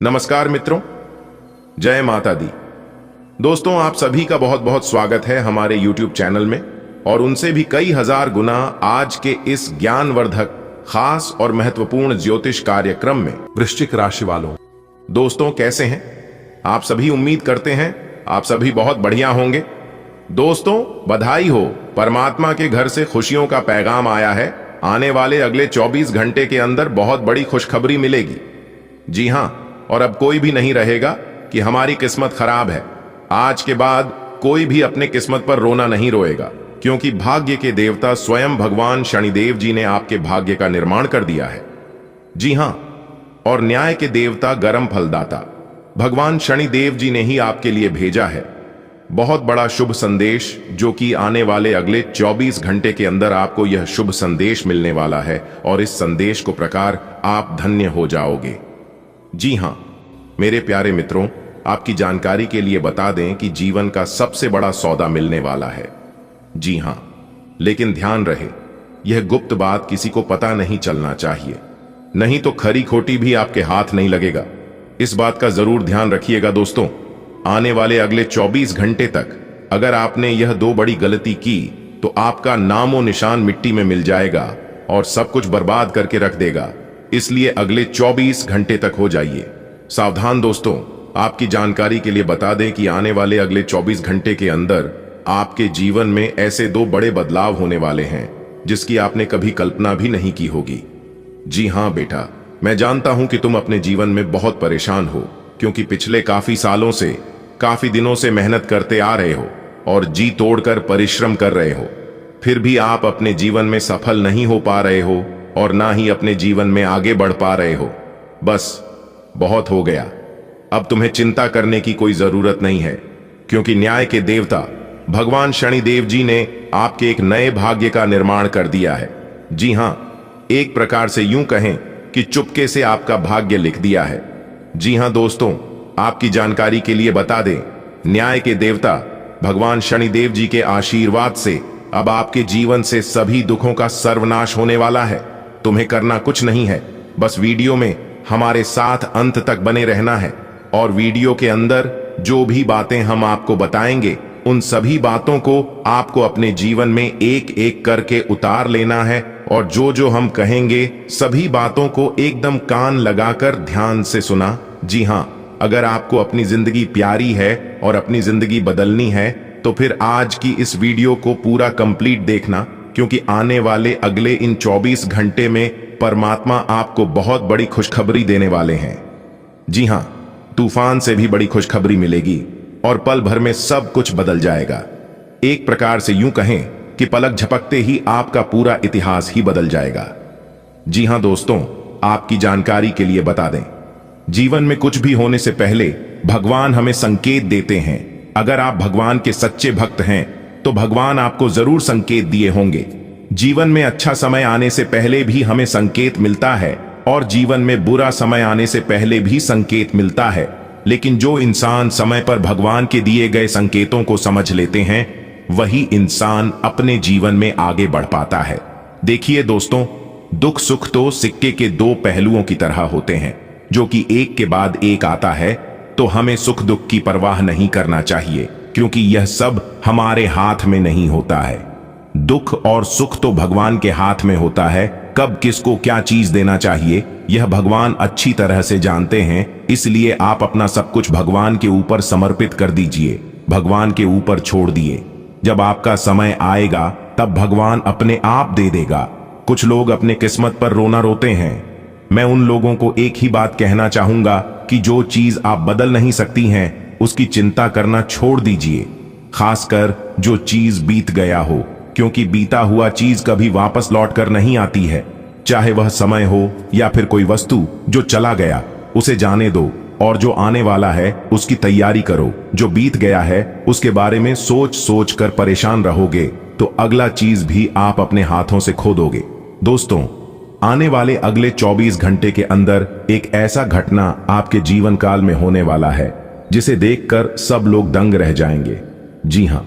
नमस्कार मित्रों, जय माता दी। दोस्तों, आप सभी का बहुत बहुत स्वागत है हमारे YouTube चैनल में और उनसे भी कई हजार गुना आज के इस ज्ञानवर्धक, खास और महत्वपूर्ण ज्योतिष कार्यक्रम में। वृश्चिक राशि वालों, दोस्तों कैसे हैं आप सभी? उम्मीद करते हैं आप सभी बहुत बढ़िया होंगे। दोस्तों, बधाई हो, परमात्मा के घर से खुशियों का पैगाम आया है। आने वाले अगले 24 घंटे के अंदर बहुत बड़ी खुशखबरी मिलेगी। जी हां, और अब कोई भी नहीं रहेगा कि हमारी किस्मत खराब है। आज के बाद कोई भी अपने किस्मत पर रोना नहीं रोएगा, क्योंकि भाग्य के देवता स्वयं भगवान शनिदेव जी ने आपके भाग्य का निर्माण कर दिया है। जी हां, और न्याय के देवता गरम फलदाता भगवान शनिदेव जी ने ही आपके लिए भेजा है बहुत बड़ा शुभ संदेश, जो कि आने वाले अगले 24 घंटे के अंदर आपको यह शुभ संदेश मिलने वाला है और इस संदेश को प्रकार आप धन्य हो जाओगे। जी हां मेरे प्यारे मित्रों, आपकी जानकारी के लिए बता दें कि जीवन का सबसे बड़ा सौदा मिलने वाला है। जी हां, लेकिन ध्यान रहे, यह गुप्त बात किसी को पता नहीं चलना चाहिए, नहीं तो खरी खोटी भी आपके हाथ नहीं लगेगा। इस बात का जरूर ध्यान रखिएगा दोस्तों। आने वाले अगले 24 घंटे तक अगर आपने यह दो बड़ी गलती की तो आपका नामो निशान मिट्टी में मिल जाएगा और सब कुछ बर्बाद करके रख देगा। इसलिए अगले 24 घंटे तक हो जाइए सावधान। दोस्तों, आपकी जानकारी के लिए बता दें कि आने वाले अगले 24 घंटे के अंदर आपके जीवन में ऐसे दो बड़े बदलाव होने वाले हैं जिसकी आपने कभी कल्पना भी नहीं की होगी। जी हां बेटा, मैं जानता हूं कि तुम अपने जीवन में बहुत परेशान हो, क्योंकि पिछले काफी सालों से, काफी दिनों से मेहनत करते आ रहे हो और जी तोड़कर परिश्रम कर रहे हो, फिर भी आप अपने जीवन में सफल नहीं हो पा रहे हो और ना ही अपने जीवन में आगे बढ़ पा रहे हो। बस बहुत हो गया, अब तुम्हें चिंता करने की कोई जरूरत नहीं है, क्योंकि न्याय के देवता भगवान शनिदेव जी ने आपके एक नए भाग्य का निर्माण कर दिया है। जी हां, एक प्रकार से यूं कहें कि चुपके से आपका भाग्य लिख दिया है। जी हां दोस्तों, आपकी जानकारी के लिए बता दें, न्याय के देवता भगवान शनिदेव जी के आशीर्वाद से अब आपके जीवन से सभी दुखों का सर्वनाश होने वाला है। तुम्हें करना कुछ नहीं है, बस वीडियो में हमारे साथ अंत तक बने रहना है और वीडियो के अंदर जो भी बातें हम आपको बताएंगे उन सभी बातों को आपको अपने जीवन में एक एक करके उतार लेना है और जो जो हम कहेंगे सभी बातों को एकदम कान लगाकर ध्यान से सुना। जी हां, अगर आपको अपनी जिंदगी प्यारी है और अपनी जिंदगी बदलनी है तो फिर आज की इस वीडियो को पूरा कंप्लीट देखना, क्योंकि आने वाले अगले इन 24 घंटे में परमात्मा आपको बहुत बड़ी खुशखबरी देने वाले हैं। जी हां, तूफान से भी बड़ी खुशखबरी मिलेगी और पल भर में सब कुछ बदल जाएगा। एक प्रकार से यूं कहें कि पलक झपकते ही आपका पूरा इतिहास ही बदल जाएगा। जी हां दोस्तों, आपकी जानकारी के लिए बता दें, जीवन में कुछ भी होने से पहले भगवान हमें संकेत देते हैं। अगर आप भगवान के सच्चे भक्त हैं तो भगवान आपको जरूर संकेत दिए होंगे। जीवन में अच्छा समय आने से पहले भी हमें संकेत मिलता है और जीवन में बुरा समय आने से पहले भी संकेत मिलता है, लेकिन जो इंसान समय पर भगवान के दिए गए संकेतों को समझ लेते हैं वही इंसान अपने जीवन में आगे बढ़ पाता है। देखिए दोस्तों, दुख सुख तो सिक्के के दो पहलुओं की तरह होते हैं, जो कि एक के बाद एक आता है। तो हमें सुख दुख की परवाह नहीं करना चाहिए, क्योंकि यह सब हमारे हाथ में नहीं होता है। दुख और सुख तो भगवान के हाथ में होता है। कब किसको क्या चीज देना चाहिए यह भगवान अच्छी तरह से जानते हैं। इसलिए आप अपना सब कुछ भगवान के ऊपर समर्पित कर दीजिए, भगवान के ऊपर छोड़ दिए। जब आपका समय आएगा तब भगवान अपने आप दे देगा। कुछ लोग अपने किस्मत पर रोना रोते हैं। मैं उन लोगों को एक ही बात कहना चाहूंगा कि जो चीज आप बदल नहीं सकती हैं उसकी चिंता करना छोड़ दीजिए, खासकर जो चीज बीत गया हो, क्योंकि बीता हुआ चीज कभी वापस लौट कर नहीं आती है। चाहे वह समय हो या फिर कोई वस्तु, जो चला गया उसे जाने दो और जो आने वाला है उसकी तैयारी करो। जो बीत गया है उसके बारे में सोच सोच कर परेशान रहोगे तो अगला चीज भी आप अपने हाथों से खो दोगे। दोस्तों, आने वाले अगले 24 घंटे के अंदर एक ऐसा घटना आपके जीवन काल में होने वाला है जिसे देखकर सब लोग दंग रह जाएंगे। जी हां,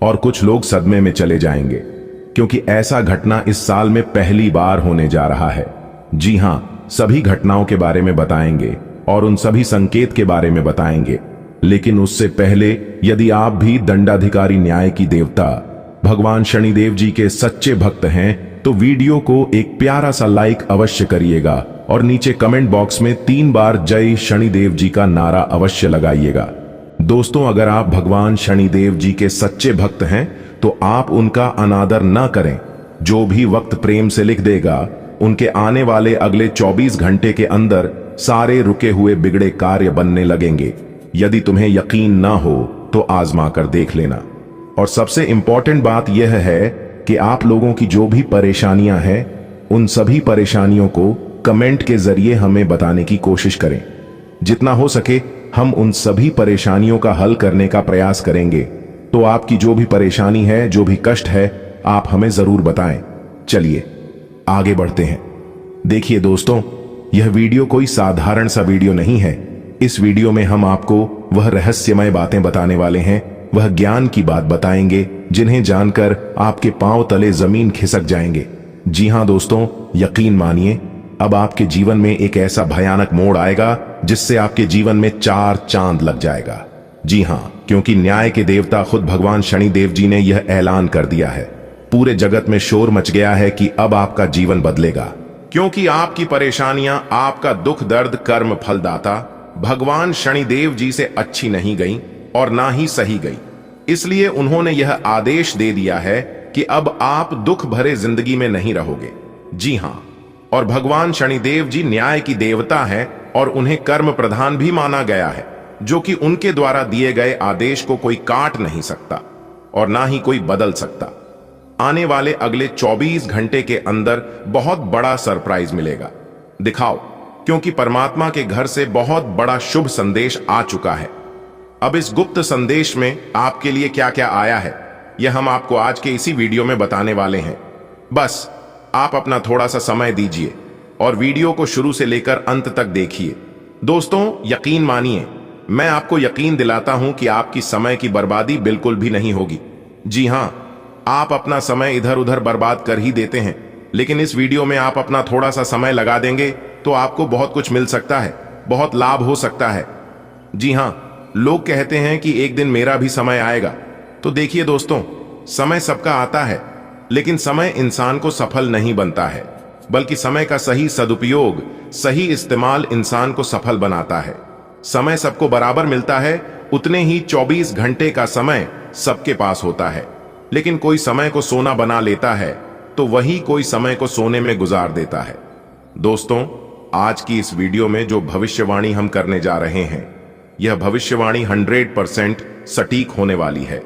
और कुछ लोग सदमे में चले जाएंगे, क्योंकि ऐसा घटना इस साल में पहली बार होने जा रहा है। जी हां, सभी घटनाओं के बारे में बताएंगे और उन सभी संकेत के बारे में बताएंगे। लेकिन उससे पहले यदि आप भी दंडाधिकारी न्याय की देवता भगवान शनिदेव जी के सच्चे भक्त हैं तो वीडियो को एक प्यारा सा लाइक अवश्य करिएगा और नीचे कमेंट बॉक्स में 3 बार जय शनिदेव जी का नारा अवश्य लगाइएगा। दोस्तों, अगर आप भगवान शनिदेव जी के सच्चे भक्त हैं तो आप उनका अनादर न करें। जो भी वक्त प्रेम से लिख देगा उनके आने वाले अगले 24 घंटे के अंदर सारे रुके हुए बिगड़े कार्य बनने लगेंगे। यदि तुम्हें यकीन ना हो तो आजमा कर देख लेना। और सबसे इंपॉर्टेंट बात यह है कि आप लोगों की जो भी परेशानियां हैं उन सभी परेशानियों को कमेंट के जरिए हमें बताने की कोशिश करें। जितना हो सके हम उन सभी परेशानियों का हल करने का प्रयास करेंगे। तो आपकी जो भी परेशानी है, जो भी कष्ट है, आप हमें जरूर बताएं। चलिए आगे बढ़ते हैं। देखिए दोस्तों, यह वीडियो कोई साधारण सा वीडियो नहीं है। इस वीडियो में हम आपको वह रहस्यमय बातें बताने वाले हैं, वह ज्ञान की बात बताएंगे जिन्हें जानकर आपके पांव तले जमीन खिसक जाएंगे। जी हां दोस्तों, यकीन मानिए अब आपके जीवन में एक ऐसा भयानक मोड़ आएगा जिससे आपके जीवन में 4 चांद लग जाएगा। जी हां, क्योंकि न्याय के देवता खुद भगवान शनिदेव जी ने यह ऐलान कर दिया है। पूरे जगत में शोर मच गया है कि अब आपका जीवन बदलेगा, क्योंकि आपकी परेशानियां, आपका दुख दर्द कर्म फलदाता भगवान शनिदेव जी से अच्छी नहीं गई और ना ही सही गई। इसलिए उन्होंने यह आदेश दे दिया है कि अब आप दुख भरे जिंदगी में नहीं रहोगे। जी हां, और भगवान शनिदेव जी न्याय की देवता है और उन्हें कर्म प्रधान भी माना गया है, जो कि उनके द्वारा दिए गए आदेश को कोई काट नहीं सकता और ना ही कोई बदल सकता। आने वाले अगले 24 घंटे के अंदर बहुत बड़ा सरप्राइज मिलेगा। दिखाओ, क्योंकि परमात्मा के घर से बहुत बड़ा शुभ संदेश आ चुका है। अब इस गुप्त संदेश में आपके लिए क्या क्या आया है यह हम आपको आज के इसी वीडियो में बताने वाले हैं। बस आप अपना थोड़ा सा समय दीजिए और वीडियो को शुरू से लेकर अंत तक देखिए। दोस्तों, यकीन मानिए, मैं आपको यकीन दिलाता हूं कि आपकी समय की बर्बादी बिल्कुल भी नहीं होगी। जी हां, आप अपना समय इधर उधर बर्बाद कर ही देते हैं, लेकिन इस वीडियो में आप अपना थोड़ा सा समय लगा देंगे तो आपको बहुत कुछ मिल सकता है, बहुत लाभ हो सकता है। जी हां, लोग कहते हैं कि एक दिन मेरा भी समय आएगा। तो देखिए दोस्तों, समय सबका आता है, लेकिन समय इंसान को सफल नहीं बनता है, बल्कि समय का सही सदुपयोग, सही इस्तेमाल इंसान को सफल बनाता है। समय सबको बराबर मिलता है, उतने ही 24 घंटे का समय सबके पास होता है, लेकिन कोई समय को सोना बना लेता है तो वही कोई समय को सोने में गुजार देता है। दोस्तों, आज की इस वीडियो में जो भविष्यवाणी हम करने जा रहे हैं, यह भविष्यवाणी 100% सटीक होने वाली है।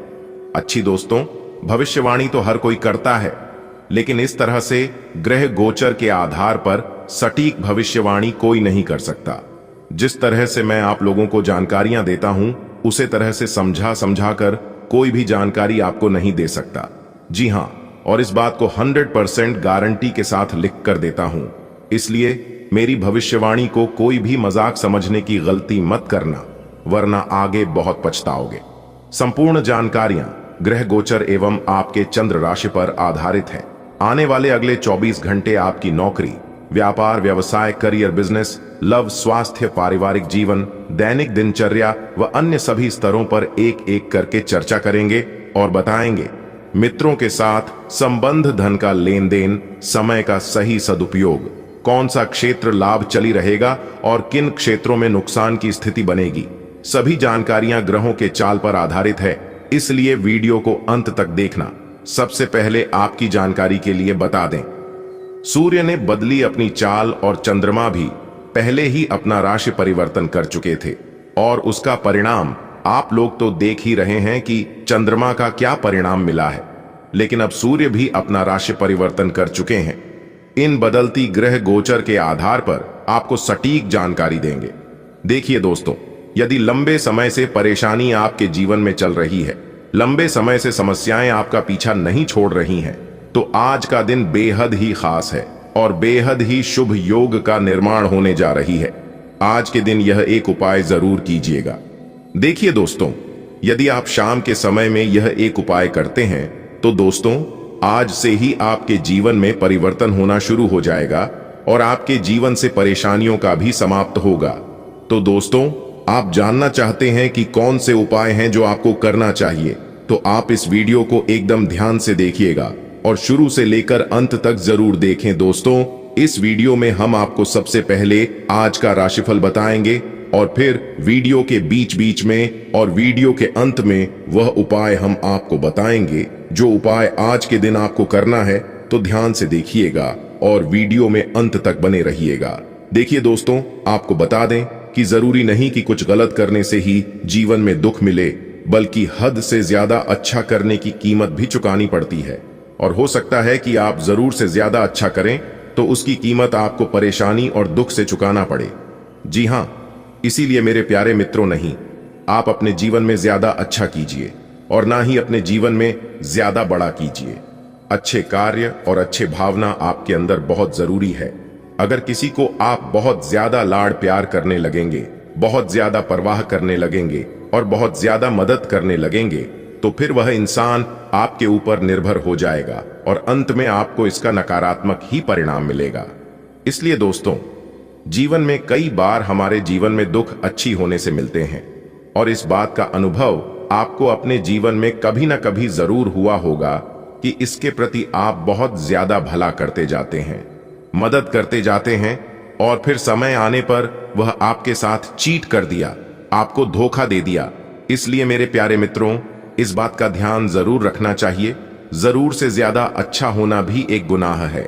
अच्छी दोस्तों, भविष्यवाणी तो हर कोई करता है, लेकिन इस तरह से ग्रह गोचर के आधार पर सटीक भविष्यवाणी कोई नहीं कर सकता। जिस तरह से मैं आप लोगों को जानकारियां देता हूं, उसे तरह से समझा कर कोई भी जानकारी आपको नहीं दे सकता। जी हां, और इस बात को 100% गारंटी के साथ लिख कर देता हूं। इसलिए मेरी भविष्यवाणी को कोई भी मजाक समझने की गलती मत करना, वरना आगे बहुत पछताओगे। संपूर्ण जानकारियां ग्रह गोचर एवं आपके चंद्र राशि पर आधारित है। आने वाले अगले 24 घंटे आपकी नौकरी, व्यापार, व्यवसाय, करियर, बिजनेस, लव, स्वास्थ्य, पारिवारिक जीवन, दैनिक दिनचर्या व अन्य सभी स्तरों पर एक एक करके चर्चा करेंगे और बताएंगे। मित्रों के साथ संबंध, धन का लेन देन, समय का सही सदुपयोग, कौन सा क्षेत्र लाभ चली रहेगा और किन क्षेत्रों में नुकसान की स्थिति बनेगी। सभी जानकारियां ग्रहों के चाल पर आधारित है, इसलिए वीडियो को अंत तक देखना। सबसे पहले आपकी जानकारी के लिए बता दें, सूर्य ने बदली अपनी चाल और चंद्रमा भी पहले ही अपना राशि परिवर्तन कर चुके थे और उसका परिणाम आप लोग तो देख ही रहे हैं कि चंद्रमा का क्या परिणाम मिला है। लेकिन अब सूर्य भी अपना राशि परिवर्तन कर चुके हैं। इन बदलती ग्रह गोचर के आधार पर आपको सटीक जानकारी देंगे। देखिए दोस्तों, यदि लंबे समय से परेशानी आपके जीवन में चल रही है, लंबे समय से समस्याएं आपका पीछा नहीं छोड़ रही हैं, तो आज का दिन बेहद ही खास है और बेहद ही शुभ योग का निर्माण होने जा रही है। आज के दिन यह एक उपाय जरूर कीजिएगा। देखिए दोस्तों, यदि आप शाम के समय में यह एक उपाय करते हैं तो दोस्तों आज से ही आपके जीवन में परिवर्तन होना शुरू हो जाएगा और आपके जीवन से परेशानियों का भी समाप्त होगा। तो दोस्तों, आप जानना चाहते हैं कि कौन से उपाय हैं जो आपको करना चाहिए, तो आप इस वीडियो को एकदम ध्यान से देखिएगा और शुरू से लेकर अंत तक जरूर देखें। दोस्तों, इस वीडियो में हम आपको सबसे पहले आज का राशिफल बताएंगे और फिर वीडियो के बीच बीच में और वीडियो के अंत में वह उपाय हम आपको बताएंगे जो उपाय आज के दिन आपको करना है। तो ध्यान से देखिएगा और वीडियो में अंत तक बने रहिएगा। देखिए दोस्तों, आपको बता दें कि जरूरी नहीं कि कुछ गलत करने से ही जीवन में दुख मिले, बल्कि हद से ज्यादा अच्छा करने की कीमत भी चुकानी पड़ती है। और हो सकता है कि आप जरूर से ज्यादा अच्छा करें तो उसकी कीमत आपको परेशानी और दुख से चुकाना पड़े। जी हां, इसीलिए मेरे प्यारे मित्रों, नहीं, आप अपने जीवन में ज्यादा अच्छा कीजिए और ना ही अपने जीवन में ज्यादा बड़ा कीजिए। अच्छे कार्य और अच्छे भावना आपके अंदर बहुत जरूरी है। अगर किसी को आप बहुत ज्यादा लाड़ प्यार करने लगेंगे, बहुत ज्यादा परवाह करने लगेंगे और बहुत ज्यादा मदद करने लगेंगे, तो फिर वह इंसान आपके ऊपर निर्भर हो जाएगा और अंत में आपको इसका नकारात्मक ही परिणाम मिलेगा। इसलिए दोस्तों, जीवन में कई बार हमारे जीवन में दुख अच्छी होने से मिलते हैं और इस बात का अनुभव आपको अपने जीवन में कभी ना कभी जरूर हुआ होगा कि इसके प्रति आप बहुत ज्यादा भला करते जाते हैं, मदद करते जाते हैं और फिर समय आने पर वह आपके साथ चीट कर दिया, आपको धोखा दे दिया। इसलिए मेरे प्यारे मित्रों, इस बात का ध्यान जरूर रखना चाहिए। जरूर से ज्यादा अच्छा होना भी एक गुनाह है,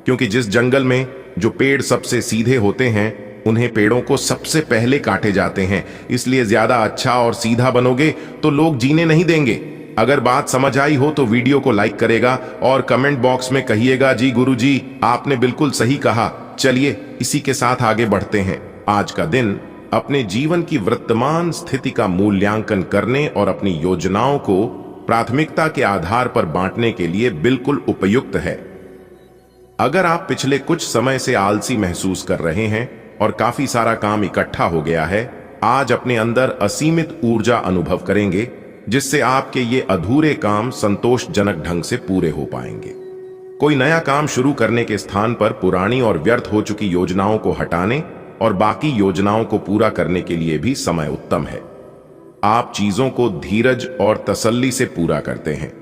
क्योंकि जिस जंगल में जो पेड़ सबसे सीधे होते हैं, उन्हें पेड़ों को सबसे पहले काटे जाते हैं। इसलिए ज्यादा अच्छा और सीधा बनोगे तो लोग जीने नहीं देंगे। अगर बात समझ आई हो तो वीडियो को लाइक करेगा और कमेंट बॉक्स में कहिएगा, जी गुरुजी, आपने बिल्कुल सही कहा। चलिए इसी के साथ आगे बढ़ते हैं। आज का दिन अपने जीवन की वर्तमान स्थिति का मूल्यांकन करने और अपनी योजनाओं को प्राथमिकता के आधार पर बांटने के लिए बिल्कुल उपयुक्त है। अगर आप पिछले कुछ समय से आलसी महसूस कर रहे हैं और काफी सारा काम इकट्ठा हो गया है, आज अपने अंदर असीमित ऊर्जा अनुभव करेंगे, जिससे आपके ये अधूरे काम संतोषजनक ढंग से पूरे हो पाएंगे। कोई नया काम शुरू करने के स्थान पर पुरानी और व्यर्थ हो चुकी योजनाओं को हटाने और बाकी योजनाओं को पूरा करने के लिए भी समय उत्तम है। आप चीजों को धीरज और तसल्ली से पूरा करते हैं,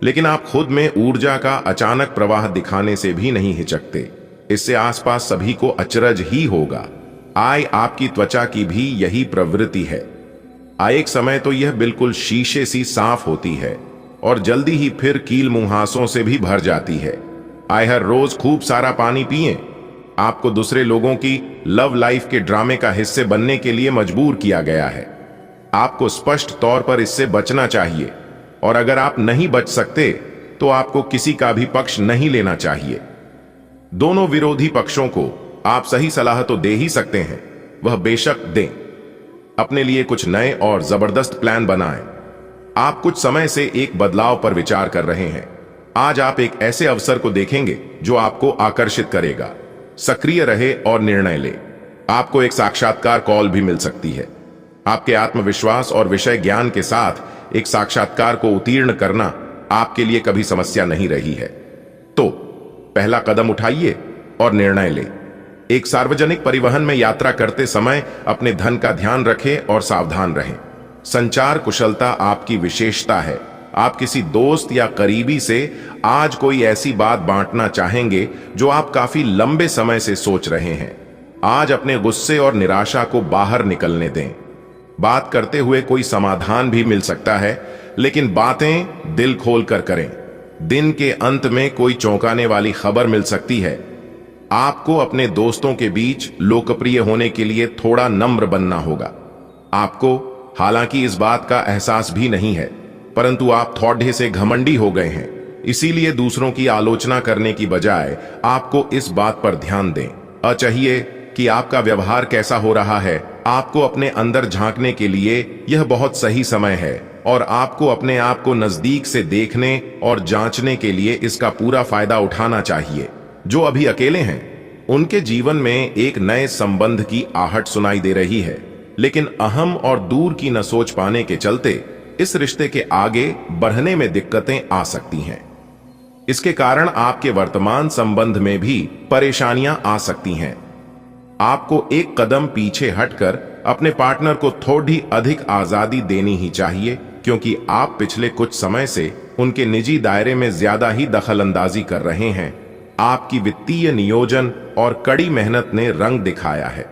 लेकिन आप खुद में ऊर्जा का अचानक प्रवाह दिखाने से भी नहीं हिचकते। इससे आसपास सभी को अचरज ही होगा। आपकी त्वचा की भी यही प्रवृत्ति है। एक समय तो यह बिल्कुल शीशे सी साफ होती है और जल्दी ही फिर कील मुहासों से भी भर जाती है। हर रोज खूब सारा पानी पिएं। आपको दूसरे लोगों की लव लाइफ के ड्रामे का हिस्से बनने के लिए मजबूर किया गया है। आपको स्पष्ट तौर पर इससे बचना चाहिए और अगर आप नहीं बच सकते तो आपको किसी का भी पक्ष नहीं लेना चाहिए। दोनों विरोधी पक्षों को आप सही सलाह तो दे ही सकते हैं, वह बेशक दें। अपने लिए कुछ नए और जबरदस्त प्लान बनाएं। आप कुछ समय से एक बदलाव पर विचार कर रहे हैं। आज आप एक ऐसे अवसर को देखेंगे जो आपको आकर्षित करेगा। सक्रिय रहे और निर्णय ले। आपको एक साक्षात्कार कॉल भी मिल सकती है। आपके आत्मविश्वास और विषय ज्ञान के साथ एक साक्षात्कार को उत्तीर्ण करना आपके लिए कभी समस्या नहीं रही है। तो पहला कदम उठाइए और निर्णय ले। एक सार्वजनिक परिवहन में यात्रा करते समय अपने धन का ध्यान रखें और सावधान रहें। संचार कुशलता आपकी विशेषता है। आप किसी दोस्त या करीबी से आज कोई ऐसी बात बांटना चाहेंगे जो आप काफी लंबे समय से सोच रहे हैं। आज अपने गुस्से और निराशा को बाहर निकलने दें। बात करते हुए कोई समाधान भी मिल सकता है, लेकिन बातें दिल खोलकर करें। दिन के अंत में कोई चौंकाने वाली खबर मिल सकती है। आपको अपने दोस्तों के बीच लोकप्रिय होने के लिए थोड़ा नम्र बनना होगा। आपको हालांकि इस बात का एहसास भी नहीं है, परंतु आप थोड़े से घमंडी हो गए हैं। इसीलिए दूसरों की आलोचना करने की बजाय आपको इस बात पर ध्यान दें। चाहिए कि आपका व्यवहार कैसा हो रहा है। आपको अपने अंदर झांकने के लिए यह बहुत सही समय है और आपको अपने आप को नजदीक से देखने और जांचने के लिए इसका पूरा फायदा उठाना चाहिए। जो अभी अकेले हैं, उनके जीवन में एक नए संबंध की आहट सुनाई दे रही है, लेकिन अहम और दूर की न सोच पाने के चलते इस रिश्ते के आगे बढ़ने में दिक्कतें आ सकती हैं। इसके कारण आपके वर्तमान संबंध में भी परेशानियां आ सकती हैं। आपको एक कदम पीछे हटकर अपने पार्टनर को थोड़ी अधिक आजादी देनी ही चाहिए, क्योंकि आप पिछले कुछ समय से उनके निजी दायरे में ज्यादा ही दखलंदाजी कर रहे हैं। आपकी वित्तीय नियोजन और कड़ी मेहनत ने रंग दिखाया है।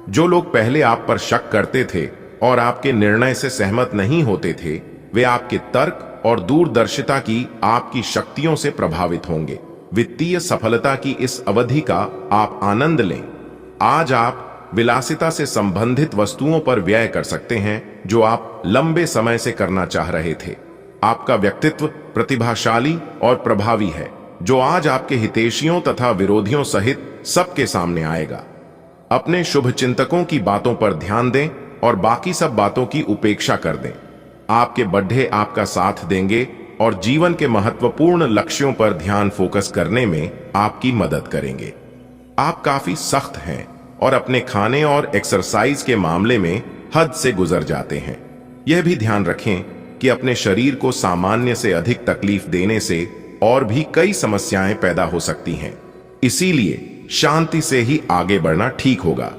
जो लोग पहले आप पर शक करते थे और आपके निर्णय से सहमत नहीं होते थे, वे आपके तर्क और दूरदर्शिता की आपकी शक्तियों से प्रभावित होंगे। वित्तीय सफलता की इस अवधि का आप आनंद लें। आज आप विलासिता से संबंधित वस्तुओं पर व्यय कर सकते हैं जो आप लंबे समय से करना चाह रहे थे। आपका व्यक्तित्व प्रतिभाशाली और प्रभावी है, जो आज आपके हितैषियों तथा विरोधियों सहित सबके सामने आएगा। अपने शुभ चिंतकों की बातों पर ध्यान दें और बाकी सब बातों की उपेक्षा कर दें। आपके बढ़े आपका साथ देंगे और जीवन के महत्वपूर्ण लक्ष्यों पर ध्यान फोकस करने में आपकी मदद करेंगे। आप काफी सख्त हैं और अपने खाने और एक्सरसाइज के मामले में हद से गुजर जाते हैं। यह भी ध्यान रखें कि अपने शरीर को सामान्य से अधिक तकलीफ देने से और भी कई समस्याएं पैदा हो सकती हैं। इसीलिए शांति से ही आगे बढ़ना ठीक होगा।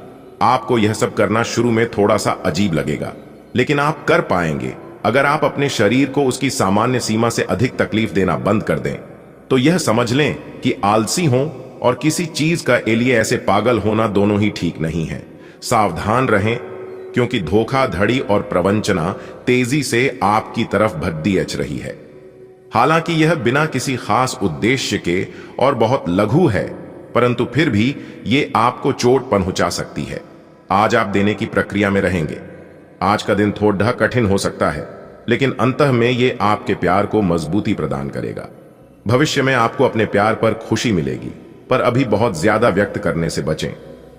आपको यह सब करना शुरू में थोड़ा सा अजीब लगेगा, लेकिन आप कर पाएंगे अगर आप अपने शरीर को उसकी सामान्य सीमा से अधिक तकलीफ देना बंद कर दें। तो यह समझ लें कि आलसी हों और किसी चीज का लिए ऐसे पागल होना दोनों ही ठीक नहीं है। सावधान रहें, क्योंकि धोखाधड़ी और प्रवंचना तेजी से आपकी तरफ भद्दी अच रही है। हालांकि यह बिना किसी खास उद्देश्य के और बहुत लघु है, परंतु फिर भी ये आपको चोट पहुंचा सकती है। आज आप देने की प्रक्रिया में रहेंगे। आज का दिन थोड़ा कठिन हो सकता है, लेकिन अंतः में ये आपके प्यार को मजबूती प्रदान करेगा। भविष्य में आपको अपने प्यार पर खुशी मिलेगी, पर अभी बहुत ज्यादा व्यक्त करने से बचें।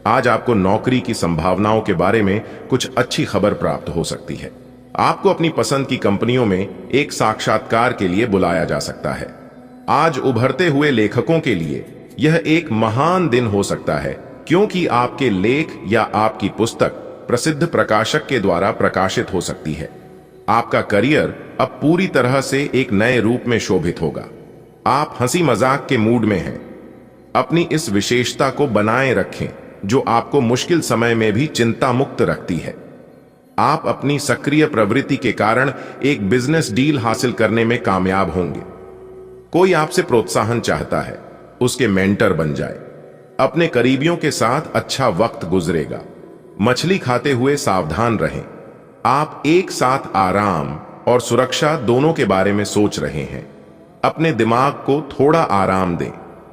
आज आपको नौकरी की संभावनाओं के बारे में कुछ अच्छी खबर प्राप्त हो सकती है। आपको अपनी पसंद की कंपनियों में एक साक्षात्कार के लिए बुलाया जा सकता है। आज उभरते हुए लेखकों के लिए यह एक महान दिन हो सकता है, क्योंकि आपके लेख या आपकी पुस्तक प्रसिद्ध प्रकाशक के द्वारा प्रकाशित हो सकती है। आपका करियर अब पूरी तरह से एक नए रूप में शोभित होगा। आप हंसी मजाक के मूड में हैं। अपनी इस विशेषता को बनाए रखें जो आपको मुश्किल समय में भी चिंता मुक्त रखती है। आप अपनी सक्रिय प्रवृत्ति के कारण एक बिजनेस डील हासिल करने में कामयाब होंगे। कोई आपसे प्रोत्साहन चाहता है, उसके मेंटर बन जाए। अपने करीबियों के साथ अच्छा वक्त गुजरेगा। मछली खाते हुए सावधान रहें। आप एक साथ आराम और सुरक्षा दोनों के बारे में सोच रहे हैं। अपने दिमाग को थोड़ा आराम दें।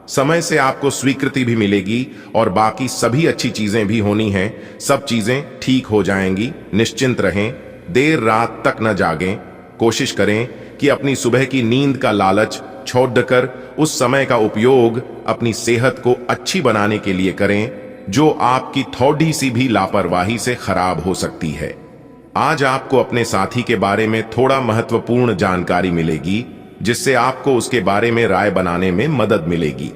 समय से आपको स्वीकृति भी मिलेगी और बाकी सभी अच्छी चीजें भी होनी हैं। सब चीजें ठीक हो जाएंगी। निश्चिंत रहें। देर रात तक न जागें। कोशिश करें कि अपनी सुबह की नींद का लालच छोड़कर उस समय का उपयोग अपनी सेहत को अच्छी बनाने के लिए करें, जो आपकी थोड़ी सी भी लापरवाही से खराब हो सकती है। आज आपको अपने साथी के बारे में थोड़ा महत्वपूर्ण जानकारी मिलेगी, जिससे आपको उसके बारे में राय बनाने में मदद मिलेगी।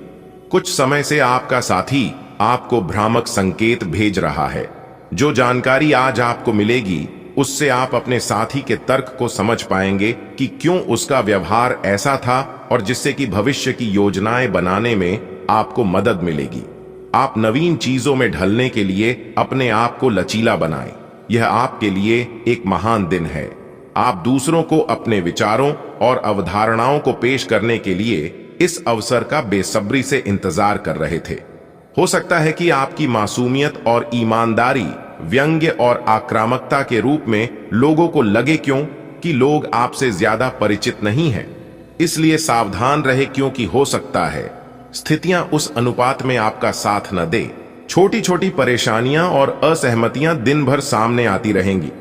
कुछ समय से आपका साथी आपको भ्रामक संकेत भेज रहा है। जो जानकारी आज आपको मिलेगी, उससे आप अपने साथी के तर्क को समझ पाएंगे कि क्यों उसका व्यवहार ऐसा था, और जिससे कि भविष्य की योजनाएं बनाने में आपको मदद मिलेगी। आप नवीन चीजों में ढलने के लिए अपने आप को लचीला बनाएं। यह आपके लिए एक महान दिन है। आप दूसरों को अपने विचारों और अवधारणाओं को पेश करने के लिए इस अवसर का बेसब्री से इंतजार कर रहे थे। हो सकता है कि आपकी मासूमियत और ईमानदारी व्यंग्य और आक्रामकता के रूप में लोगों को लगे, क्यों कि लोग आपसे ज्यादा परिचित नहीं हैं। इसलिए सावधान रहे, क्योंकि हो सकता है स्थितियां उस अनुपात में आपका साथ न दे। छोटी छोटी परेशानियां और असहमतियां दिन भर सामने आती रहेंगी।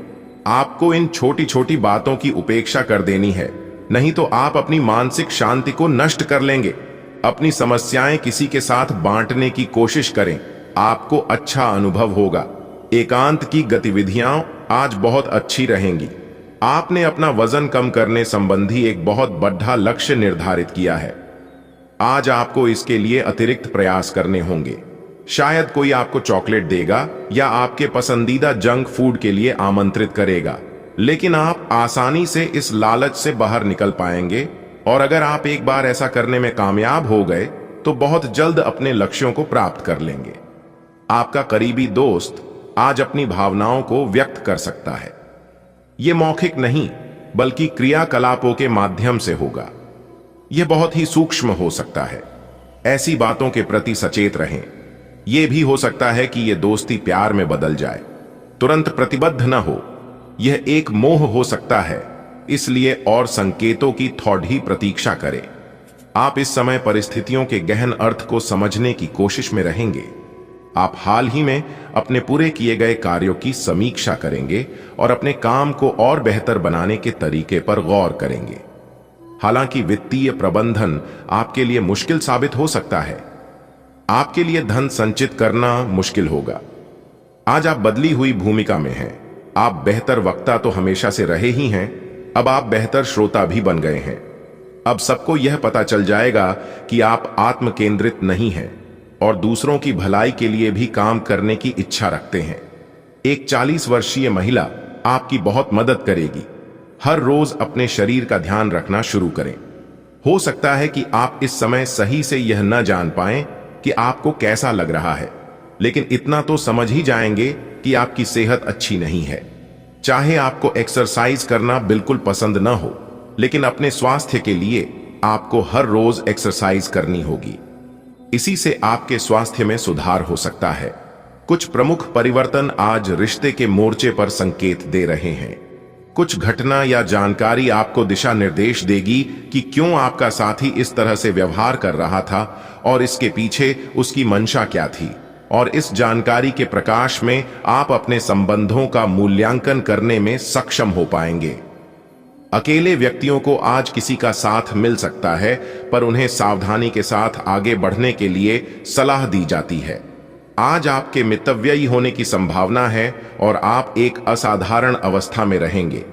आपको इन छोटी छोटी बातों की उपेक्षा कर देनी है, नहीं तो आप अपनी मानसिक शांति को नष्ट कर लेंगे। अपनी समस्याएं किसी के साथ बांटने की कोशिश करें। आपको अच्छा अनुभव होगा। एकांत की गतिविधियां आज बहुत अच्छी रहेंगी। आपने अपना वजन कम करने संबंधी एक बहुत बड़ा लक्ष्य निर्धारित किया है। आज आपको इसके लिए अतिरिक्त प्रयास करने होंगे। शायद कोई आपको चॉकलेट देगा या आपके पसंदीदा जंक फूड के लिए आमंत्रित करेगा, लेकिन आप आसानी से इस लालच से बाहर निकल पाएंगे। और अगर आप एक बार ऐसा करने में कामयाब हो गए, तो बहुत जल्द अपने लक्ष्यों को प्राप्त कर लेंगे। आपका करीबी दोस्त आज अपनी भावनाओं को व्यक्त कर सकता है। यह मौखिक नहीं बल्कि क्रियाकलापों के माध्यम से होगा। यह बहुत ही सूक्ष्म हो सकता है। ऐसी बातों के प्रति सचेत रहें। यह भी हो सकता है कि यह दोस्ती प्यार में बदल जाए। तुरंत प्रतिबद्ध न हो। यह एक मोह हो सकता है, इसलिए और संकेतों की थोड़ी प्रतीक्षा करें। आप इस समय परिस्थितियों के गहन अर्थ को समझने की कोशिश में रहेंगे। आप हाल ही में अपने पूरे किए गए कार्यों की समीक्षा करेंगे और अपने काम को और बेहतर बनाने के तरीके पर गौर करेंगे। हालांकि वित्तीय प्रबंधन आपके लिए मुश्किल साबित हो सकता है। आपके लिए धन संचित करना मुश्किल होगा। आज आप बदली हुई भूमिका में हैं। आप बेहतर वक्ता तो हमेशा से रहे ही हैं, अब आप बेहतर श्रोता भी बन गए हैं। अब सबको यह पता चल जाएगा कि आप आत्म केंद्रित नहीं हैं और दूसरों की भलाई के लिए भी काम करने की इच्छा रखते हैं। एक 40 वर्षीय महिला आपकी बहुत मदद करेगी। हर रोज अपने शरीर का ध्यान रखना शुरू करें। हो सकता है कि आप इस समय सही से यह न जान पाएं कि आपको कैसा लग रहा है, लेकिन इतना तो समझ ही जाएंगे कि आपकी सेहत अच्छी नहीं है। चाहे आपको एक्सरसाइज करना बिल्कुल पसंद न हो, लेकिन अपने स्वास्थ्य के लिए आपको हर रोज एक्सरसाइज करनी होगी। इसी से आपके स्वास्थ्य में सुधार हो सकता है। कुछ प्रमुख परिवर्तन आज रिश्ते के मोर्चे पर संकेत दे रहे हैं। कुछ घटना या जानकारी आपको दिशा निर्देश देगी कि क्यों आपका साथी इस तरह से व्यवहार कर रहा था और इसके पीछे उसकी मंशा क्या थी। और इस जानकारी के प्रकाश में आप अपने संबंधों का मूल्यांकन करने में सक्षम हो पाएंगे। अकेले व्यक्तियों को आज किसी का साथ मिल सकता है, पर उन्हें सावधानी के साथ आगे बढ़ने के लिए सलाह दी जाती है। आज आपके मितव्ययी होने की संभावना है और आप एक असाधारण अवस्था में रहेंगे।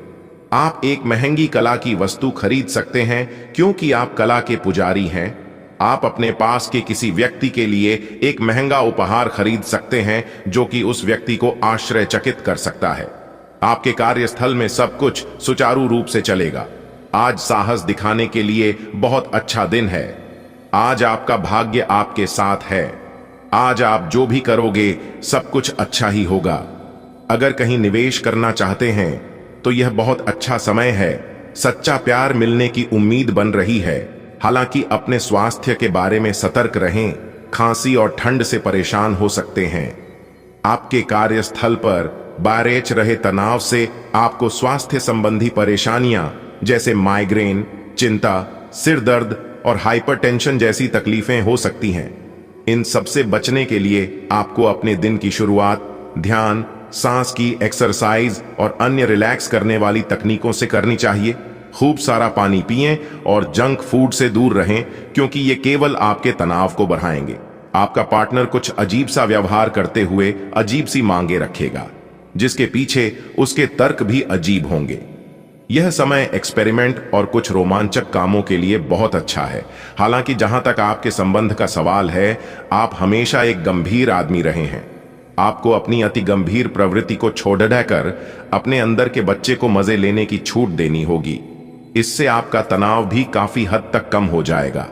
आप एक महंगी कला की वस्तु खरीद सकते हैं क्योंकि आप कला के पुजारी हैं। आप अपने पास के किसी व्यक्ति के लिए एक महंगा उपहार खरीद सकते हैं जो कि उस व्यक्ति को आश्चर्यचकित कर सकता है। आपके कार्यस्थल में सब कुछ सुचारू रूप से चलेगा। आज साहस दिखाने के लिए बहुत अच्छा दिन है। आज आपका भाग्य आपके साथ है। आज आप जो भी करोगे सब कुछ अच्छा ही होगा। अगर कहीं निवेश करना चाहते हैं तो यह बहुत अच्छा समय है। सच्चा प्यार मिलने की उम्मीद बन रही है। हालांकि अपने स्वास्थ्य के बारे में सतर्क रहें। खांसी और ठंड से परेशान हो सकते हैं। आपके कार्यस्थल पर बारेच रहे तनाव से आपको स्वास्थ्य संबंधी परेशानियां जैसे माइग्रेन, चिंता, सिर दर्द और हाइपरटेंशन जैसी तकलीफें हो सकती हैं। इन सब से बचने के लिए आपको अपने दिन की शुरुआत ध्यान, सांस की एक्सरसाइज और अन्य रिलैक्स करने वाली तकनीकों से करनी चाहिए। खूब सारा पानी पिएं और जंक फूड से दूर रहें क्योंकि ये केवल आपके तनाव को बढ़ाएंगे। आपका पार्टनर कुछ अजीब सा व्यवहार करते हुए अजीब सी मांगे रखेगा, जिसके पीछे उसके तर्क भी अजीब होंगे। यह समय एक्सपेरिमेंट और कुछ रोमांचक कामों के लिए बहुत अच्छा है। हालांकि जहां तक आपके संबंध का सवाल है, आप हमेशा एक गंभीर आदमी रहे हैं। आपको अपनी अति गंभीर प्रवृत्ति को छोड़कर अपने अंदर के बच्चे को मजे लेने की छूट देनी होगी। इससे आपका तनाव भी काफी हद तक कम हो जाएगा।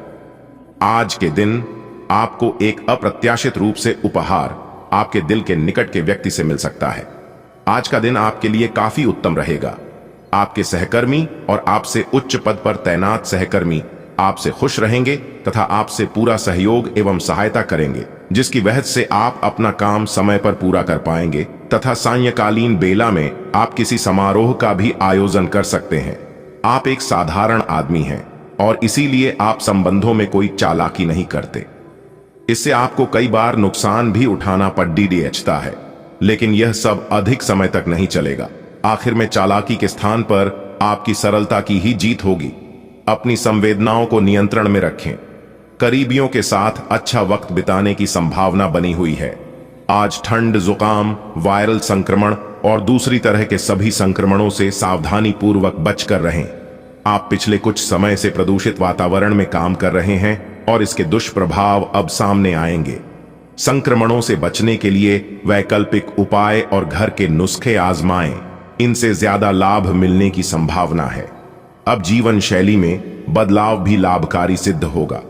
आज के दिन आपको एक अप्रत्याशित रूप से उपहार आपके दिल के निकट के व्यक्ति से मिल सकता है। आज का दिन आपके लिए काफी उत्तम रहेगा। आपके सहकर्मी और आपसे उच्च पद पर तैनात सहकर्मी आपसे खुश रहेंगे तथा आपसे पूरा सहयोग एवं सहायता करेंगे, जिसकी वजह से आप अपना काम समय पर पूरा कर पाएंगे तथा सायंकालीन बेला में आप किसी समारोह का भी आयोजन कर सकते हैं। आप एक साधारण आदमी हैं और इसीलिए आप संबंधों में कोई चालाकी नहीं करते। इससे आपको कई बार नुकसान भी उठाना पड़ता है, लेकिन यह सब अधिक समय तक नहीं चलेगा। आखिर में चालाकी के स्थान पर आपकी सरलता की ही जीत होगी। अपनी संवेदनाओं को नियंत्रण में रखें। करीबियों के साथ अच्छा वक्त बिताने की संभावना बनी हुई है। आज ठंड, जुकाम, वायरल संक्रमण और दूसरी तरह के सभी संक्रमणों से सावधानी पूर्वक बचकर रहें। आप पिछले कुछ समय से प्रदूषित वातावरण में काम कर रहे हैं और इसके दुष्प्रभाव अब सामने आएंगे। संक्रमणों से बचने के लिए वैकल्पिक उपाय और घर के नुस्खे आजमाएं। इनसे ज्यादा लाभ मिलने की संभावना है। अब जीवन शैली में बदलाव भी लाभकारी सिद्ध होगा।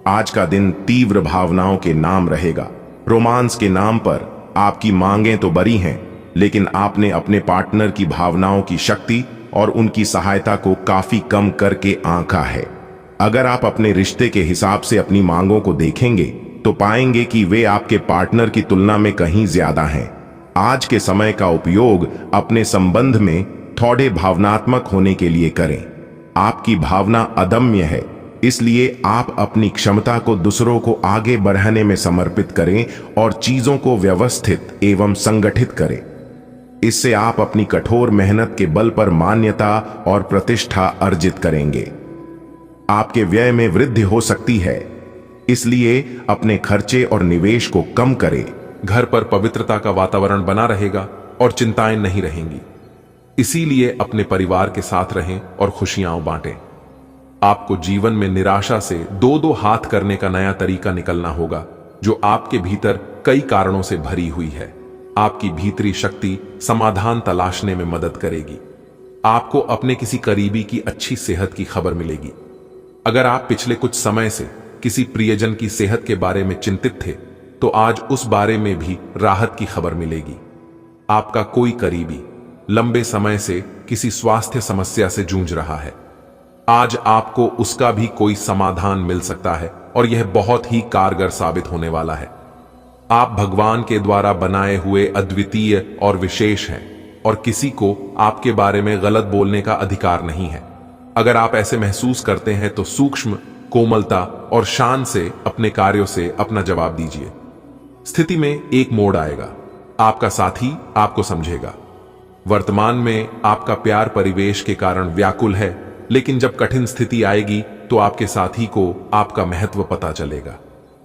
आज का दिन तीव्र भावनाओं के नाम रहेगा। रोमांस के नाम पर आपकी मांगें तो बड़ी हैं, लेकिन आपने अपने पार्टनर की भावनाओं की शक्ति और उनकी सहायता को काफी कम करके आंका है। अगर आप अपने रिश्ते के हिसाब से अपनी मांगों को देखेंगे तो पाएंगे कि वे आपके पार्टनर की तुलना में कहीं ज्यादा हैं। आज के समय का उपयोग अपने संबंध में थोड़े भावनात्मक होने के लिए करें। आपकी भावना अदम्य है, इसलिए आप अपनी क्षमता को दूसरों को आगे बढ़ाने में समर्पित करें और चीजों को व्यवस्थित एवं संगठित करें। इससे आप अपनी कठोर मेहनत के बल पर मान्यता और प्रतिष्ठा अर्जित करेंगे। आपके व्यय में वृद्धि हो सकती है, इसलिए अपने खर्चे और निवेश को कम करें। घर पर पवित्रता का वातावरण बना रहेगा और चिंताएं नहीं रहेंगी। इसीलिए अपने परिवार के साथ रहें और खुशियां बांटें। आपको जीवन में निराशा से दो दो हाथ करने का नया तरीका निकलना होगा, जो आपके भीतर कई कारणों से भरी हुई है। आपकी भीतरी शक्ति समाधान तलाशने में मदद करेगी। आपको अपने किसी करीबी की अच्छी सेहत की खबर मिलेगी। अगर आप पिछले कुछ समय से किसी प्रियजन की सेहत के बारे में चिंतित थे, तो आज उस बारे में भी राहत की खबर मिलेगी। आपका कोई करीबी लंबे समय से किसी स्वास्थ्य समस्या से जूझ रहा है, आज आपको उसका भी कोई समाधान मिल सकता है और यह बहुत ही कारगर साबित होने वाला है। आप भगवान के द्वारा बनाए हुए अद्वितीय और विशेष हैं और किसी को आपके बारे में गलत बोलने का अधिकार नहीं है। अगर आप ऐसे महसूस करते हैं तो सूक्ष्म, कोमलता और शान से अपने कार्यों से अपना जवाब दीजिए। स्थिति में एक मोड़ आएगा, आपका साथी आपको समझेगा। वर्तमान में आपका प्यार परिवेश के कारण व्याकुल है, लेकिन जब कठिन स्थिति आएगी तो आपके साथी को आपका महत्व पता चलेगा।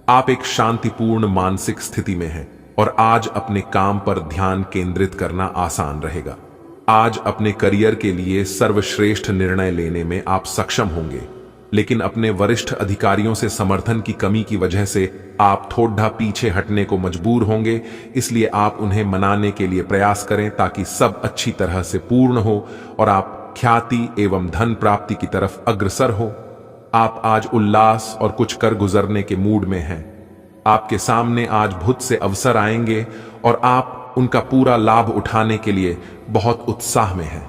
आप एक शांतिपूर्ण मानसिक स्थिति में हैं और आज अपने काम पर ध्यान केंद्रित करना आसान रहेगा। आज अपने करियर के लिए सर्वश्रेष्ठ निर्णय लेने में आप सक्षम होंगे, लेकिन अपने वरिष्ठ अधिकारियों से समर्थन की कमी की वजह से आप थोड़ा पीछे हटने को मजबूर होंगे। इसलिए आप उन्हें मनाने के लिए प्रयास करें ताकि सब अच्छी तरह से पूर्ण हो और आप ख्याति एवं धन प्राप्ति की तरफ अग्रसर हो। आप आज उल्लास और कुछ कर गुजरने के मूड में हैं। आपके सामने आज बहुत से अवसर आएंगे और आप उनका पूरा लाभ उठाने के लिए बहुत उत्साह में हैं।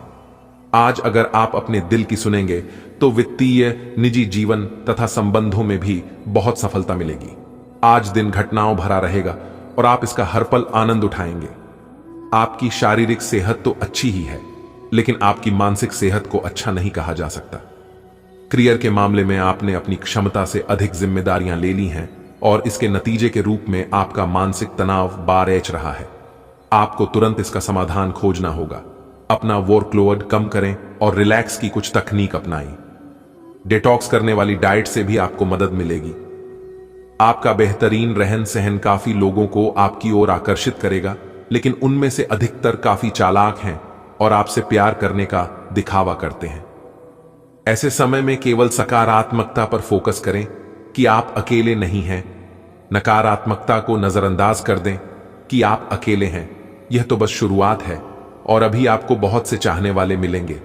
आज अगर आप अपने दिल की सुनेंगे तो वित्तीय, निजी जीवन तथा संबंधों में भी बहुत सफलता मिलेगी। आज दिन घटनाओं भरा रहेगा और आप इसका हर पल आनंद उठाएंगे। आपकी शारीरिक सेहत तो अच्छी ही है, लेकिन आपकी मानसिक सेहत को अच्छा नहीं कहा जा सकता। करियर के मामले में आपने अपनी क्षमता से अधिक जिम्मेदारियां ले ली हैं और इसके नतीजे के रूप में आपका मानसिक तनाव बारेच रहा है। आपको तुरंत इसका समाधान खोजना होगा। अपना वर्कलोड कम करें और रिलैक्स की कुछ तकनीक अपनाएं। डिटॉक्स करने वाली डाइट से भी आपको मदद मिलेगी। आपका बेहतरीन रहन सहन काफी लोगों को आपकी ओर आकर्षित करेगा, लेकिन उनमें से अधिकतर काफी चालाक हैं और आपसे प्यार करने का दिखावा करते हैं। ऐसे समय में केवल सकारात्मकता पर फोकस करें कि आप अकेले नहीं हैं। नकारात्मकता को नजरअंदाज कर दें कि आप अकेले हैं। यह तो बस शुरुआत है और अभी आपको बहुत से चाहने वाले मिलेंगे।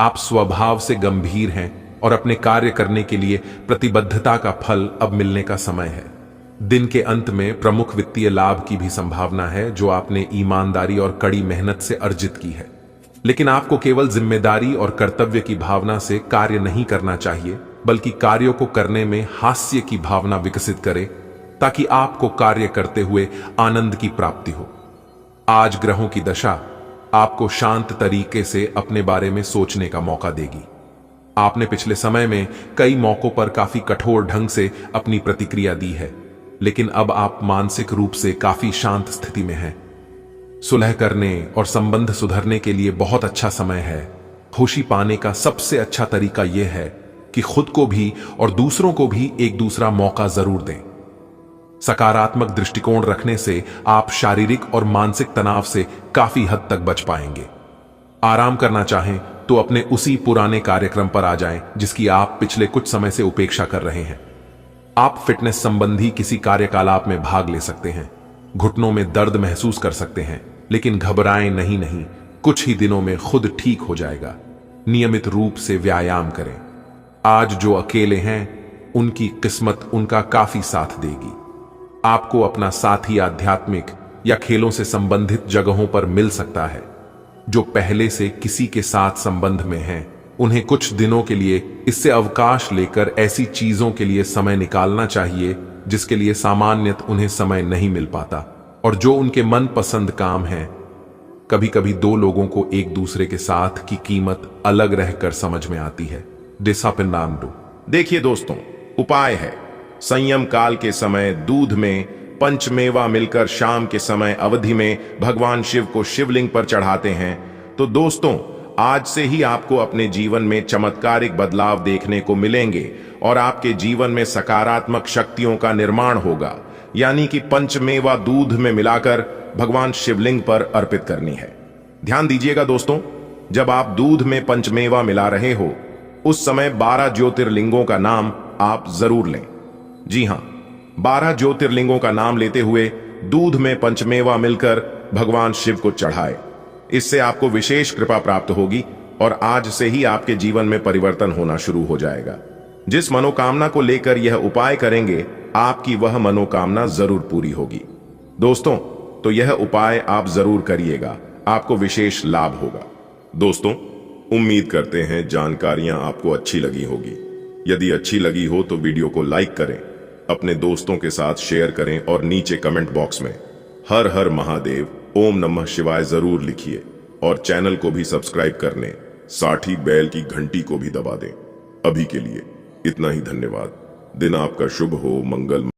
आप स्वभाव से गंभीर हैं और अपने कार्य करने के लिए प्रतिबद्धता का फल अब मिलने का समय है। दिन के अंत में प्रमुख वित्तीय लाभ की भी संभावना है, जो आपने ईमानदारी और कड़ी मेहनत से अर्जित की है। लेकिन आपको केवल जिम्मेदारी और कर्तव्य की भावना से कार्य नहीं करना चाहिए, बल्कि कार्यों को करने में हास्य की भावना विकसित करें ताकि आपको कार्य करते हुए आनंद की प्राप्ति हो। आज ग्रहों की दशा आपको शांत तरीके से अपने बारे में सोचने का मौका देगी। आपने पिछले समय में कई मौकों पर काफी कठोर ढंग से अपनी प्रतिक्रिया दी है, लेकिन अब आप मानसिक रूप से काफी शांत स्थिति में हैं। सुलह करने और संबंध सुधरने के लिए बहुत अच्छा समय है। खुशी पाने का सबसे अच्छा तरीका यह है कि खुद को भी और दूसरों को भी एक दूसरा मौका जरूर दें। सकारात्मक दृष्टिकोण रखने से आप शारीरिक और मानसिक तनाव से काफी हद तक बच पाएंगे। आराम करना चाहें तो अपने उसी पुराने कार्यक्रम पर आ जाएं जिसकी आप पिछले कुछ समय से उपेक्षा कर रहे हैं। आप फिटनेस संबंधी किसी कार्यकलाप में भाग ले सकते हैं। घुटनों में दर्द महसूस कर सकते हैं, लेकिन घबराएं नहीं, कुछ ही दिनों में खुद ठीक हो जाएगा। नियमित रूप से व्यायाम करें। आज जो अकेले हैं उनकी किस्मत उनका काफी साथ देगी। आपको अपना साथी आध्यात्मिक, या खेलों से संबंधित जगहों पर मिल सकता है। जो पहले से किसी के साथ संबंध में हैं, उन्हें कुछ दिनों के लिए इससे अवकाश लेकर ऐसी चीजों के लिए समय निकालना चाहिए जिसके लिए सामान्यतः उन्हें समय नहीं मिल पाता और जो उनके मनपसंद काम हैं। कभी कभी दो लोगों को एक दूसरे के साथ की कीमत अलग रहकर समझ में आती है। डिसापिनांडू। देखिए दोस्तों, उपाय है संयम काल के समय दूध में पंचमेवा मिलकर शाम के समय अवधि में भगवान शिव को शिवलिंग पर चढ़ाते हैं। तो दोस्तों, आज से ही आपको अपने जीवन में चमत्कारिक बदलाव देखने को मिलेंगे और आपके जीवन में सकारात्मक शक्तियों का निर्माण होगा। यानी कि पंचमेवा दूध में मिलाकर भगवान शिवलिंग पर अर्पित करनी है। ध्यान दीजिएगा दोस्तों, जब आप दूध में पंचमेवा मिला रहे हो उस समय 12 ज्योतिर्लिंगों का नाम आप जरूर लें। जी हां, 12 ज्योतिर्लिंगों का नाम लेते हुए दूध में पंचमेवा मिलकर भगवान शिव को चढ़ाए। इससे आपको विशेष कृपा प्राप्त होगी और आज से ही आपके जीवन में परिवर्तन होना शुरू हो जाएगा। जिस मनोकामना को लेकर यह उपाय करेंगे, आपकी वह मनोकामना जरूर पूरी होगी। दोस्तों, तो यह उपाय आप जरूर करिएगा, आपको विशेष लाभ होगा। दोस्तों, उम्मीद करते हैं जानकारियां आपको अच्छी लगी होगी। यदि अच्छी लगी हो तो वीडियो को लाइक करें, अपने दोस्तों के साथ शेयर करें और नीचे कमेंट बॉक्स में हर हर महादेव, ओम नमः शिवाय जरूर लिखिए और चैनल को भी सब्सक्राइब करने, साथ ही बेल की घंटी को भी दबा दें। अभी के लिए इतना ही। धन्यवाद। दिन आपका शुभ हो, मंगल